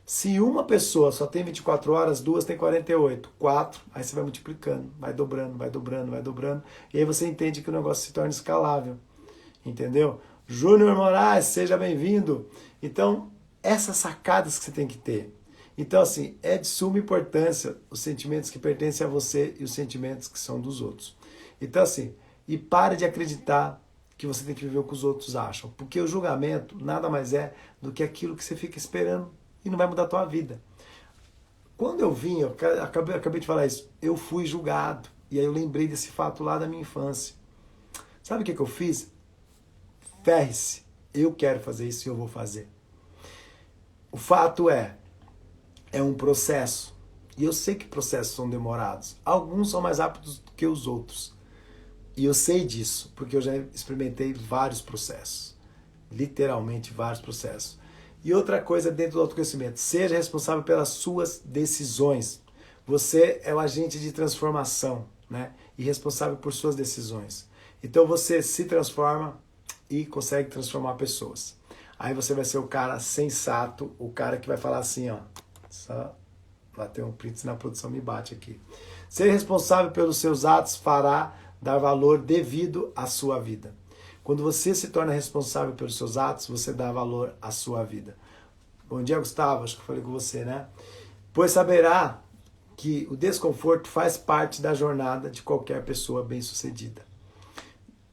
Se uma pessoa só tem 24 horas, duas tem 48, 4, aí você vai multiplicando, vai dobrando. E aí você entende que o negócio se torna escalável. Entendeu? Júnior Moraes, seja bem-vindo. Então, essas sacadas que você tem que ter. Então, assim, é de suma importância os sentimentos que pertencem a você e os sentimentos que são dos outros. Então, assim, e para de acreditar que você tem que viver o que os outros acham. Porque o julgamento nada mais é do que aquilo que você fica esperando e não vai mudar a tua vida. Quando eu vim, eu acabei de falar isso, eu fui julgado. E aí eu lembrei desse fato lá da minha infância. Sabe o que eu fiz? Ferre-se, eu quero fazer isso e eu vou fazer. O fato é um processo. E eu sei que processos são demorados. Alguns são mais rápidos do que os outros. E eu sei disso, porque eu já experimentei vários processos. Literalmente vários processos. E outra coisa dentro do autoconhecimento, seja responsável pelas suas decisões. Você é o agente de transformação, né? E responsável por suas decisões. Então você se transforma e consegue transformar pessoas. Aí você vai ser o cara sensato, o cara que vai falar assim, ó. Só bater um print na produção me bate aqui. Ser responsável pelos seus atos fará dar valor devido à sua vida. Quando você se torna responsável pelos seus atos, você dá valor à sua vida. Bom dia, Gustavo. Acho que eu falei com você, né? Pois saberá que o desconforto faz parte da jornada de qualquer pessoa bem-sucedida.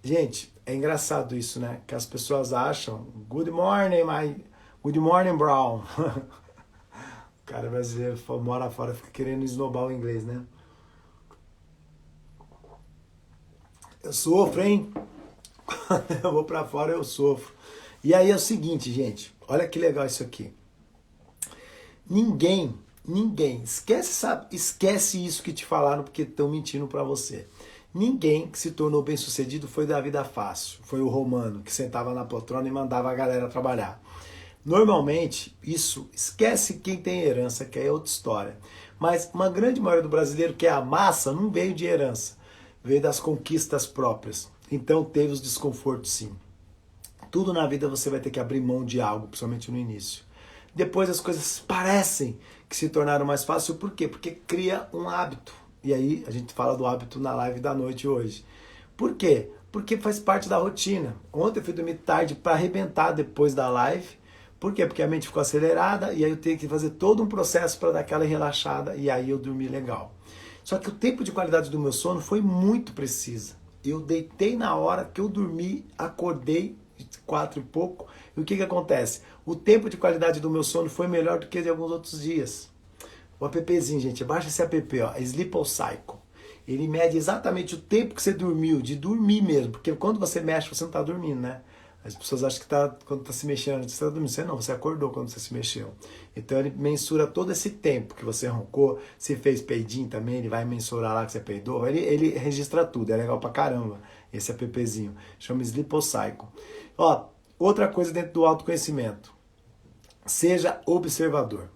Gente, é engraçado isso, né? Que as pessoas acham, good morning, Brown. O cara brasileiro mora fora, fica querendo esnobar o inglês, né? Eu sofro, hein? Eu vou pra fora, eu sofro. E aí é o seguinte, gente, olha que legal isso aqui. Ninguém, esquece isso que te falaram porque estão mentindo pra você. Ninguém que se tornou bem-sucedido foi da vida fácil. Foi o romano que sentava na poltrona e mandava a galera trabalhar. Normalmente, isso, esquece quem tem herança, que é outra história. Mas uma grande maioria do brasileiro, que é a massa, não veio de herança. Veio das conquistas próprias. Então teve os desconfortos, sim. Tudo na vida você vai ter que abrir mão de algo, principalmente no início. Depois as coisas parecem que se tornaram mais fáceis. Por quê? Porque cria um hábito. E aí a gente fala do hábito na live da noite hoje. Por quê? Porque faz parte da rotina. Ontem eu fui dormir tarde para arrebentar depois da live, Por quê? Porque a mente ficou acelerada e aí eu tenho que fazer todo um processo para dar aquela relaxada e aí eu dormi legal. Só que o tempo de qualidade do meu sono foi muito preciso. Eu deitei na hora que eu dormi, acordei 4 e pouco. E o que acontece? O tempo de qualidade do meu sono foi melhor do que de alguns outros dias. O appzinho, gente, baixa esse app, ó, Sleep Cycle. Ele mede exatamente o tempo que você dormiu, de dormir mesmo. Porque quando você mexe, você não está dormindo, né? As pessoas acham que quando está se mexendo, você está dormindo. Você não, você acordou quando você se mexeu. Então ele mensura todo esse tempo que você roncou. Se fez peidinho também, ele vai mensurar lá que você peidou. Ele registra tudo, é legal pra caramba esse appzinho. Chama Sleep Cycle. Ó, outra coisa dentro do autoconhecimento. Seja observador.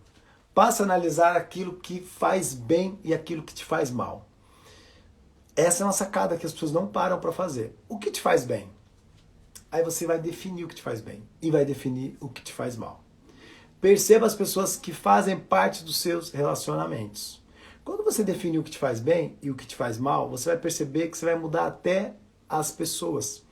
Passa a analisar aquilo que faz bem e aquilo que te faz mal. Essa é uma sacada que as pessoas não param para fazer. O que te faz bem? Aí você vai definir o que te faz bem e vai definir o que te faz mal. Perceba as pessoas que fazem parte dos seus relacionamentos. Quando você definir o que te faz bem e o que te faz mal, você vai perceber que você vai mudar até as pessoas.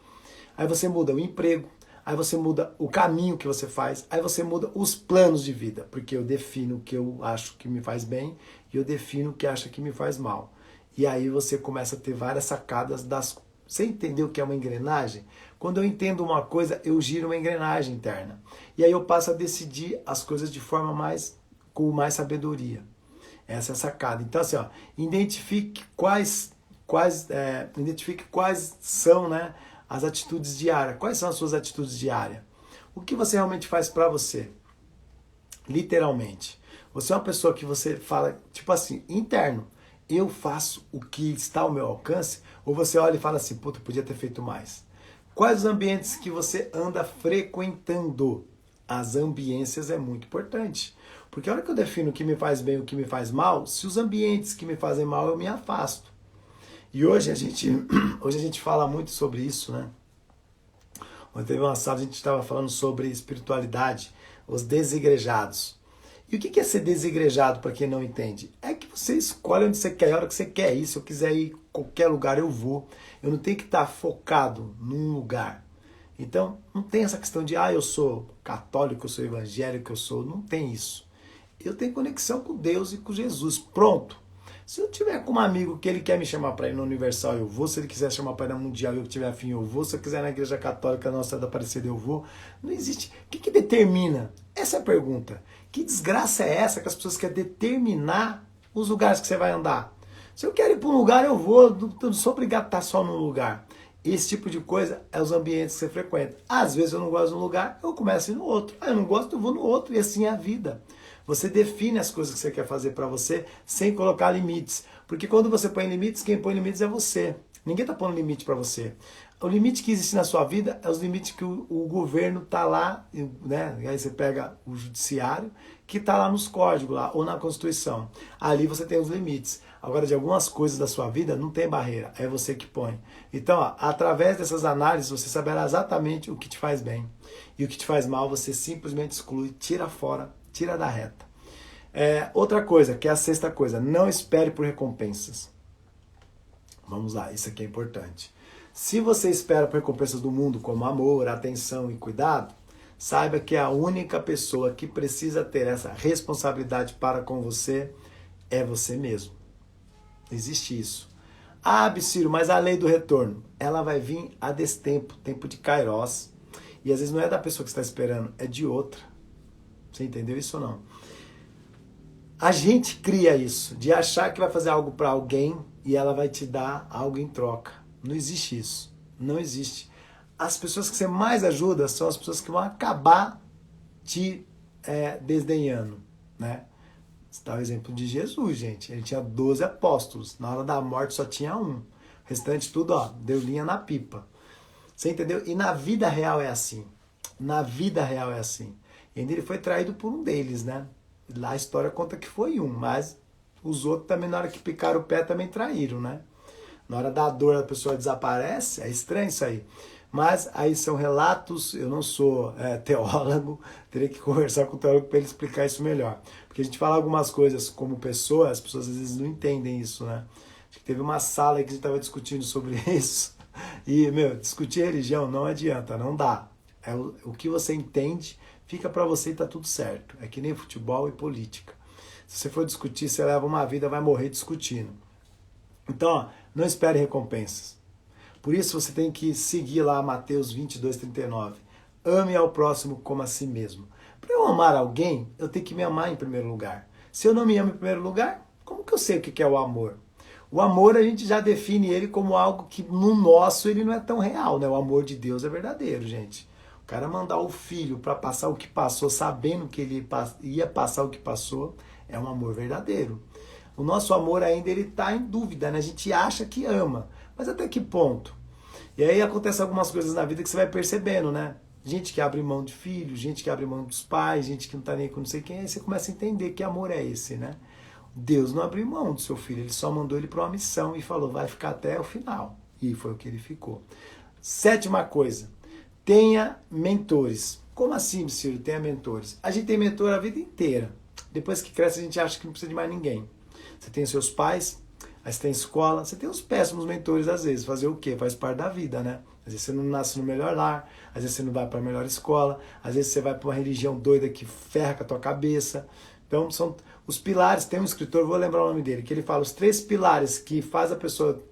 Aí você muda o emprego, aí você muda o caminho que você faz, aí você muda os planos de vida, porque eu defino o que eu acho que me faz bem e eu defino o que acha que me faz mal. E aí você começa a ter várias sacadas das... Você entendeu o que é uma engrenagem? Quando eu entendo uma coisa, eu giro uma engrenagem interna. E aí eu passo a decidir as coisas de forma com mais sabedoria. Essa é a sacada. Então assim, ó, identifique quais são, né, as atitudes diárias. Quais são as suas atitudes diárias? O que você realmente faz pra você? Literalmente. Você é uma pessoa que você fala, tipo assim, interno. Eu faço o que está ao meu alcance? Ou você olha e fala assim, puta, podia ter feito mais? Quais os ambientes que você anda frequentando? As ambiências é muito importante. Porque a hora que eu defino o que me faz bem e o que me faz mal, se os ambientes que me fazem mal, eu me afasto. E hoje a gente fala muito sobre isso, né? Ontem teve uma sala, a gente estava falando sobre espiritualidade, os desigrejados. E o que é ser desigrejado, para quem não entende? É que você escolhe onde você quer, a hora que você quer ir. Se eu quiser ir em qualquer lugar, eu vou. Eu não tenho que estar focado num lugar. Então, não tem essa questão de, eu sou católico, eu sou evangélico, eu sou... Não tem isso. Eu tenho conexão com Deus e com Jesus. Pronto. Se eu tiver com um amigo que ele quer me chamar para ir na Universal, eu vou. Se ele quiser chamar para ir na Mundial e eu tiver afim, eu vou. Se eu quiser na Igreja Católica, Nossa Senhora da Aparecida, eu vou. Não existe. O que determina? Essa é a pergunta. Que desgraça é essa que as pessoas querem determinar os lugares que você vai andar? Se eu quero ir para um lugar, eu vou. Não sou obrigado a estar só num lugar. Esse tipo de coisa é os ambientes que você frequenta. Às vezes eu não gosto de um lugar, eu começo a ir no outro. Eu não gosto, eu vou no outro. E assim é a vida. Você define as coisas que você quer fazer para você sem colocar limites. Porque quando você põe limites, quem põe limites é você. Ninguém está pondo limite para você. O limite que existe na sua vida é os limites que o governo está lá, né? E aí você pega o judiciário, que está lá nos códigos, lá, ou na Constituição. Ali você tem os limites. Agora, de algumas coisas da sua vida, não tem barreira. É você que põe. Então, ó, através dessas análises, você saberá exatamente o que te faz bem. E o que te faz mal, você simplesmente exclui, tira fora, tira da reta. Outra coisa, que é a sexta coisa, não espere por recompensas. Vamos lá, isso aqui é importante. Se você espera por recompensas do mundo, como amor, atenção e cuidado, saiba que a única pessoa que precisa ter essa responsabilidade para com você é você mesmo. Existe isso. Ciro, mas a lei do retorno, ela vai vir a destempo, tempo de Kairos. E às vezes não é da pessoa que você está esperando, é de outra. Você entendeu isso ou não? A gente cria isso, de achar que vai fazer algo para alguém e ela vai te dar algo em troca. Não existe isso. Não existe. As pessoas que você mais ajuda são as pessoas que vão acabar te desdenhando, né? Está o exemplo de Jesus, gente. Ele tinha 12 apóstolos. Na hora da morte só tinha um. O restante tudo, deu linha na pipa. Você entendeu? E na vida real é assim. Na vida real é assim. E ainda ele foi traído por um deles, né? Lá a história conta que foi um, mas os outros também, na hora que picaram o pé, também traíram, né? Na hora da dor, a pessoa desaparece. É estranho isso aí. Mas aí são relatos, eu não sou teólogo, teria que conversar com o teólogo para ele explicar isso melhor. Porque a gente fala algumas coisas como pessoa, as pessoas às vezes não entendem isso, né? Acho que teve uma sala aí que a gente estava discutindo sobre isso. E, discutir religião não adianta, não dá. É o que você entende fica para você e tá tudo certo. É que nem futebol e política. Se você for discutir, você leva uma vida, vai morrer discutindo. Então, ó, não espere recompensas. Por isso você tem que seguir lá Mateus 22:39. Ame ao próximo como a si mesmo. Para eu amar alguém, eu tenho que me amar em primeiro lugar. Se eu não me amo em primeiro lugar, como que eu sei o que é o amor? O amor a gente já define ele como algo que no nosso ele não é tão real, né? O amor de Deus é verdadeiro, gente. O cara mandar o filho para passar o que passou, sabendo que ele ia passar o que passou, é um amor verdadeiro. O nosso amor ainda ele está em dúvida, né? A gente acha que ama, mas até que ponto? E aí acontecem algumas coisas na vida que você vai percebendo, né? Gente que abre mão de filho, gente que abre mão dos pais, gente que não tá nem com não sei quem, aí você começa a entender que amor é esse, né? Deus não abriu mão do seu filho, ele só mandou ele para uma missão e falou, vai ficar até o final. E foi o que ele ficou. Sétima coisa, tenha mentores. Como assim, Ciro, tenha mentores? A gente tem mentor a vida inteira. Depois que cresce, a gente acha que não precisa de mais ninguém. Você tem os seus pais, aí você tem escola, você tem os péssimos mentores às vezes. Fazer o quê? Faz parte da vida, né? Às vezes você não nasce no melhor lar, às vezes você não vai para a melhor escola, às vezes você vai para uma religião doida que ferra com a tua cabeça. Então, são os pilares. Tem um escritor, vou lembrar o nome dele, que ele fala os 3 pilares que faz a pessoa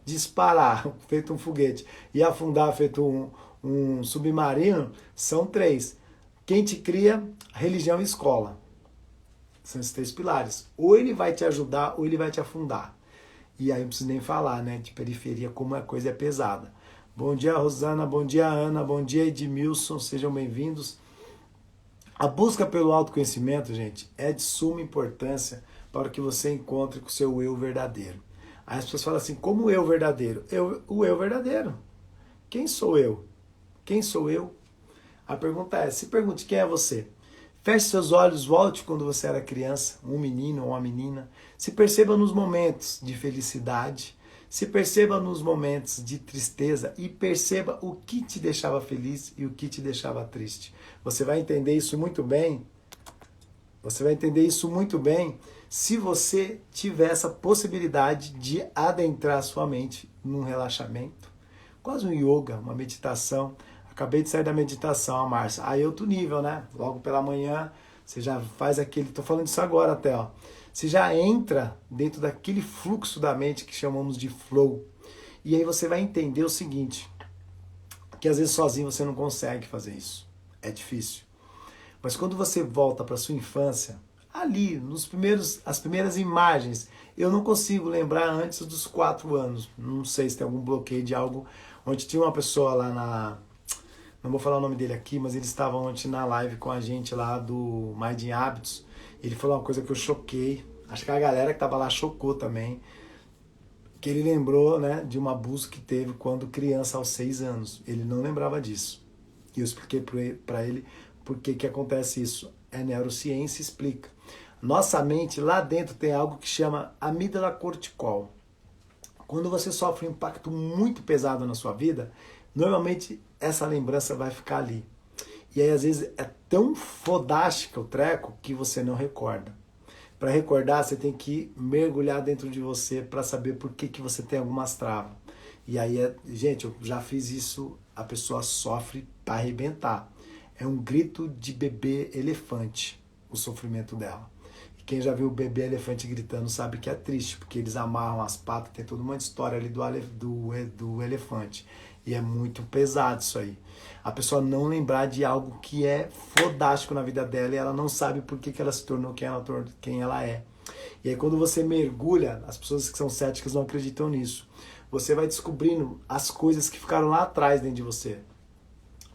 disparar, feito um foguete, e afundar, feito um submarino, são 3. Quem te cria, religião e escola. São esses 3 pilares. Ou ele vai te ajudar, ou ele vai te afundar. E aí não preciso nem falar, né? De periferia, como a coisa é pesada. Bom dia, Rosana. Bom dia, Ana. Bom dia, Edmilson. Sejam bem-vindos. A busca pelo autoconhecimento, gente, é de suma importância para que você encontre com o seu eu verdadeiro. Aí as pessoas falam assim, como eu verdadeiro? O eu verdadeiro. Quem sou eu? Quem sou eu? A pergunta é, se pergunte, quem é você? Feche seus olhos, volte quando você era criança, um menino ou uma menina. Se perceba nos momentos de felicidade, se perceba nos momentos de tristeza e perceba o que te deixava feliz e o que te deixava triste. Você vai entender isso muito bem. Você vai entender isso muito bem se você tiver essa possibilidade de adentrar sua mente num relaxamento, quase um yoga, uma meditação. Acabei de sair da meditação, Márcia. Aí é outro nível, né? Logo pela manhã, você já faz aquele... Tô falando disso agora até, ó. Você já entra dentro daquele fluxo da mente que chamamos de flow. E aí você vai entender o seguinte, que às vezes sozinho você não consegue fazer isso. É difícil. Mas quando você volta para sua infância, ali, as primeiras imagens, eu não consigo lembrar antes dos 4 anos. Não sei se tem algum bloqueio de algo, onde tinha uma pessoa lá na... Não vou falar o nome dele aqui, mas eles estavam ontem na live com a gente lá do Mind in Hábitos. Ele falou uma coisa que eu choquei. Acho que a galera que estava lá chocou também. Que ele lembrou, né, de um abuso que teve quando criança, aos 6 anos. Ele não lembrava disso. E eu expliquei para ele por que acontece isso. É neurociência, explica. Nossa mente, lá dentro, tem algo que chama amígdala corticol. Quando você sofre um impacto muito pesado na sua vida, normalmente essa lembrança vai ficar ali. E aí, às vezes, é tão fodástica o treco que você não recorda. Para recordar, você tem que mergulhar dentro de você para saber por que você tem algumas travas. E aí, gente, eu já fiz isso, a pessoa sofre para arrebentar. É um grito de bebê elefante, o sofrimento dela. E quem já viu o bebê elefante gritando sabe que é triste, porque eles amarram as patas, tem toda uma história ali do elefante. E é muito pesado isso aí. A pessoa não lembrar de algo que é fodástico na vida dela e ela não sabe por que ela se tornou quem ela é. E aí quando você mergulha, as pessoas que são céticas não acreditam nisso. Você vai descobrindo as coisas que ficaram lá atrás dentro de você.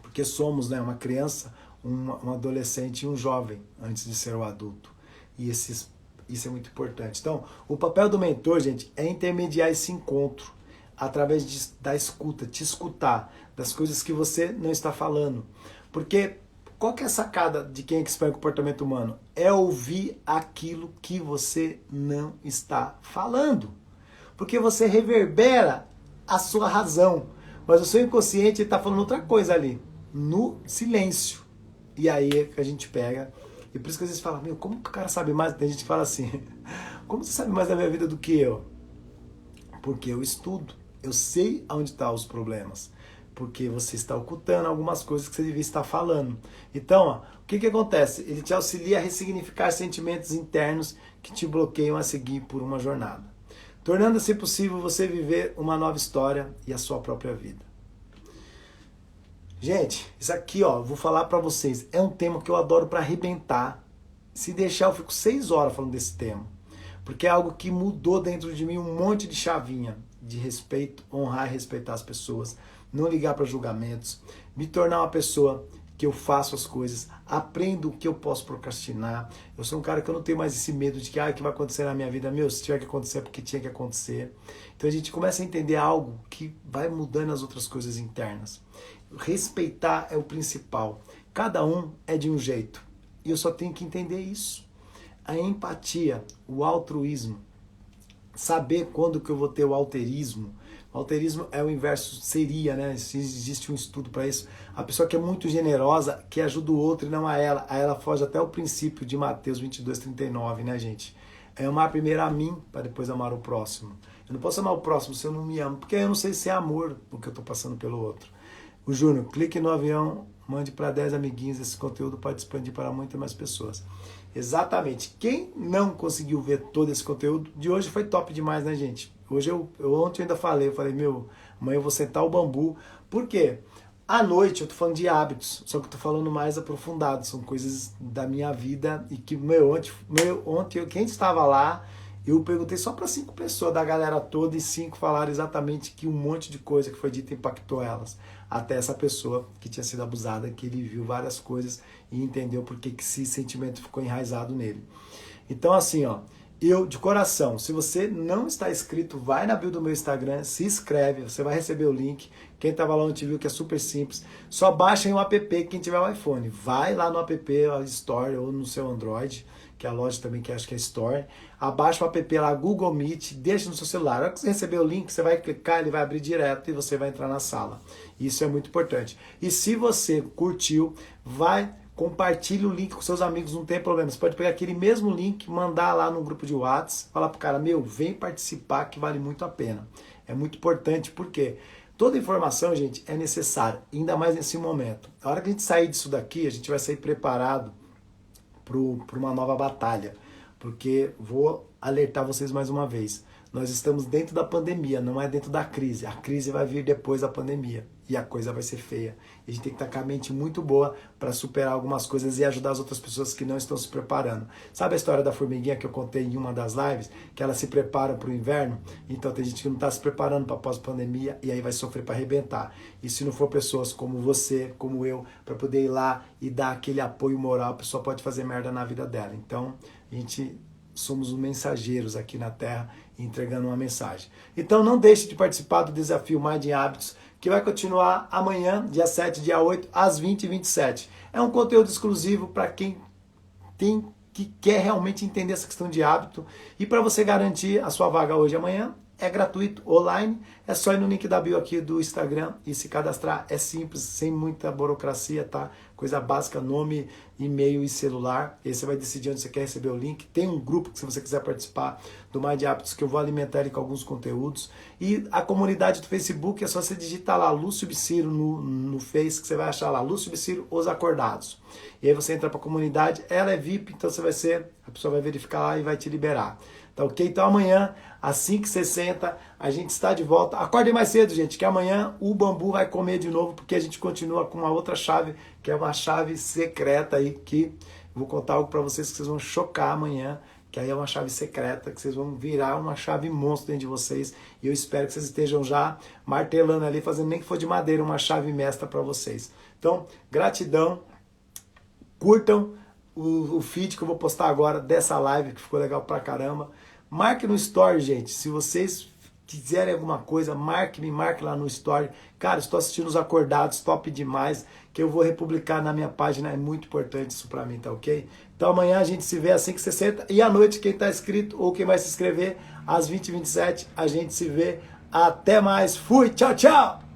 Porque somos, né, uma criança, um adolescente e um jovem antes de ser o adulto. E isso é muito importante. Então, o papel do mentor, gente, é intermediar esse encontro através da escuta, te escutar das coisas que você não está falando. Porque qual que é a sacada de quem é que expõe o comportamento humano? É ouvir aquilo que você não está falando. Porque você reverbera a sua razão. Mas o seu inconsciente está falando outra coisa ali, no silêncio. E aí a gente pega... E por isso que às vezes fala, meu, como que o cara sabe mais? Tem gente que fala assim, como você sabe mais da minha vida do que eu? Porque eu estudo. Eu sei onde estão os problemas. porque você está ocultando algumas coisas que você devia estar falando. Então, ó, o que acontece? Ele te auxilia a ressignificar sentimentos internos que te bloqueiam a seguir por uma jornada, tornando-se possível você viver uma nova história e a sua própria vida. Gente, isso aqui, ó, vou falar pra vocês, é um tema que eu adoro pra arrebentar. Se deixar, eu fico 6 horas falando desse tema, porque é algo que mudou dentro de mim um monte de chavinha, de respeito, honrar e respeitar as pessoas, não ligar para julgamentos, me tornar uma pessoa que eu faço as coisas, aprendo o que eu posso procrastinar. Eu sou um cara que eu não tenho mais esse medo de que, que vai acontecer na minha vida. Meu, se tiver que acontecer é porque tinha que acontecer. Então a gente começa a entender algo que vai mudando as outras coisas internas. Respeitar é o principal. Cada um é de um jeito. E eu só tenho que entender isso. A empatia, o altruísmo, saber quando que eu vou ter o alterismo. O alterismo é o inverso, seria, né? Existe um estudo para isso. A pessoa que é muito generosa, que ajuda o outro e não a ela. Aí ela foge até o princípio de Mateus 22:39, né, gente? É amar primeiro a mim, para depois amar o próximo. Eu não posso amar o próximo se eu não me amo, porque eu não sei se é amor o que eu estou passando pelo outro. O Júnior, clique no avião, mande para 10 amiguinhos, esse conteúdo pode expandir para muitas mais pessoas. Exatamente. Quem não conseguiu ver todo esse conteúdo de hoje foi top demais, né, gente? Hoje ontem eu ainda falei, meu, amanhã eu vou sentar o bambu. Por quê? À noite eu tô falando de hábitos, só que eu tô falando mais aprofundado, são coisas da minha vida e que, ontem quem estava lá, eu perguntei só para 5 pessoas da galera toda e 5 falaram exatamente que um monte de coisa que foi dita impactou elas. Até essa pessoa que tinha sido abusada, que ele viu várias coisas e entendeu por que esse sentimento ficou enraizado nele. Então assim, ó, eu de coração, se você não está inscrito, vai na bio do meu Instagram, se inscreve, você vai receber o link. Quem estava lá ontem viu que é super simples. Só baixem o app, quem tiver um iPhone. Vai lá no app, a Store ou no seu Android, que é a loja também que acho que é Store. Abaixa o app lá, Google Meet, deixa no seu celular. Na hora que você receber o link, você vai clicar, ele vai abrir direto e você vai entrar na sala. Isso é muito importante. E se você curtiu, compartilhe o link com seus amigos, não tem problema. Você pode pegar aquele mesmo link, mandar lá no grupo de WhatsApp, falar pro cara, vem participar que vale muito a pena. É muito importante, porque toda informação, gente, é necessária, ainda mais nesse momento. A hora que a gente sair disso daqui, a gente vai sair preparado para uma nova batalha, porque vou alertar vocês mais uma vez, nós estamos dentro da pandemia, não é dentro da crise. A crise vai vir depois da pandemia e a coisa vai ser feia. E a gente tem que estar com a mente muito boa para superar algumas coisas e ajudar as outras pessoas que não estão se preparando. Sabe a história da formiguinha que eu contei em uma das lives? Que ela se prepara para o inverno? Então tem gente que não está se preparando para pós-pandemia e aí vai sofrer para arrebentar. E se não for pessoas como você, como eu, para poder ir lá e dar aquele apoio moral, a pessoa pode fazer merda na vida dela. Então a gente somos os mensageiros aqui na Terra, entregando uma mensagem. Então não deixe de participar do desafio Mind em Hábitos, que vai continuar amanhã, dia 7, dia 8, às 20h27. É um conteúdo exclusivo para quem que quer realmente entender essa questão de hábito. E para você garantir a sua vaga hoje e amanhã, é gratuito, online. É só ir no link da bio aqui do Instagram e se cadastrar. É simples, sem muita burocracia, tá? Coisa básica, nome, e-mail e celular. E aí você vai decidir onde você quer receber o link. Tem um grupo que, se você quiser participar do Mind Hábitos, que eu vou alimentar ele com alguns conteúdos. E a comunidade do Facebook, é só você digitar lá Lúcio Biciro no Face, que você vai achar lá Lúcio Biciro, Os Acordados. E aí você entra para a comunidade, ela é VIP, então a pessoa vai verificar lá e vai te liberar. Tá ok? Então amanhã, às 5h60, a gente está de volta. Acordem mais cedo, gente, que amanhã o bambu vai comer de novo, porque a gente continua com uma outra chave, que é uma chave secreta aí, que eu vou contar algo para vocês que vocês vão chocar amanhã, que aí é uma chave secreta, que vocês vão virar uma chave monstro dentro de vocês. E eu espero que vocês estejam já martelando ali, fazendo nem que for de madeira, uma chave mestra para vocês. Então, gratidão, curtam o feed que eu vou postar agora dessa live, que ficou legal pra caramba. Marque no story, gente. Se vocês quiserem alguma coisa, marque lá no story. Cara, estou assistindo Os Acordados, top demais, que eu vou republicar na minha página. É muito importante isso pra mim, tá ok? Então amanhã a gente se vê às 5h60 e à noite, quem tá inscrito ou quem vai se inscrever, às 20h27, a gente se vê. Até mais. Fui, tchau, tchau!